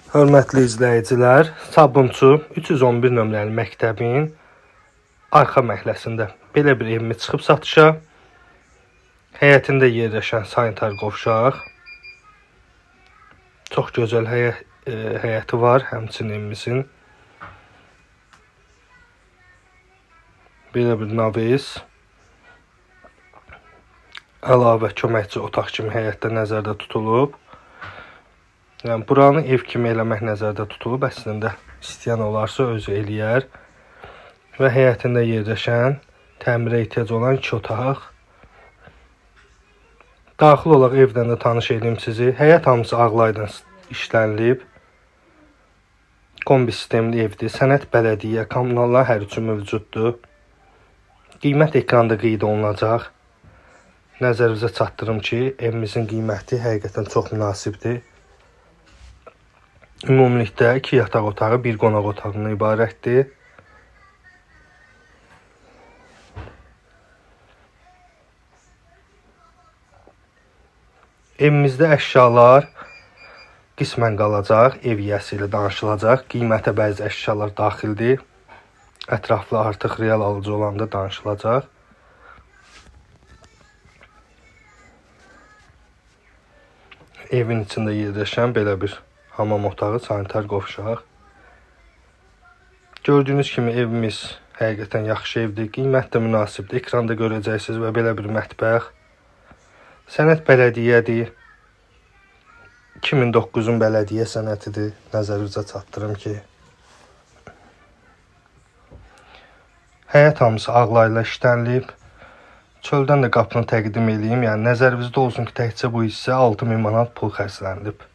Hörmətli izləyicilər, Sabunçu 311 nömrəli məktəbin arxa məhəlləsində belə bir evimiz çıxıb satışa. Həyətində yerləşən sanitar qovşaq. Çox gözəl həyəti var həmçinin evimizin. Belə bir navis. Əlavə köməkçi otaq kimi həyətdə nəzərdə tutulub. Yəni, buranı ev kimi eləmək nəzərdə tutulub, əslində istəyən olarsa özü eləyər. Və həyətində yerləşən, təmirə ehtiyac olan 2 otaq. Daxil olaraq evdən də tanış edeyim sizi. Həyət hamısı ağlaydan işlənilib. Kombi sistemli evdir. Sənəd bələdiyyə, kommunallar hər üçü mövcuddur. Qiymət ekranda qeyd olunacaq. Nəzərinizə çatdırım ki, evimizin qiyməti həqiqətən çox münasibdir. Ümumilikdə 2 yataq otağı, 1 qonaq otağından ibarətdir. Evimizdə əşyalar qismən qalacaq, ev yiyəsi ilə danışılacaq. Qiymətə bəzi əşyalar daxildir. Ətraflı artıq real alıcı olanda danışılacaq. Evin içində yerləşən belə bir hamam otağı, sanitar qovşaq. Gördüyünüz kimi evimiz həqiqətən yaxşı evdir. Qiymət də münasibdir. Ekranda görəcəksiniz və belə bir mətbəx. Sənəd bələdiyyədir. 2009-un bələdiyyə sənətidir. Nəzərinizə çatdırım ki. Həyət hamısı ağlayla işlənilib. Çöldən də qapını təqdim edeyim. Yəni nəzərinizdə olsun ki, təkcə bu hissə 6000 manat pul xərclənilib.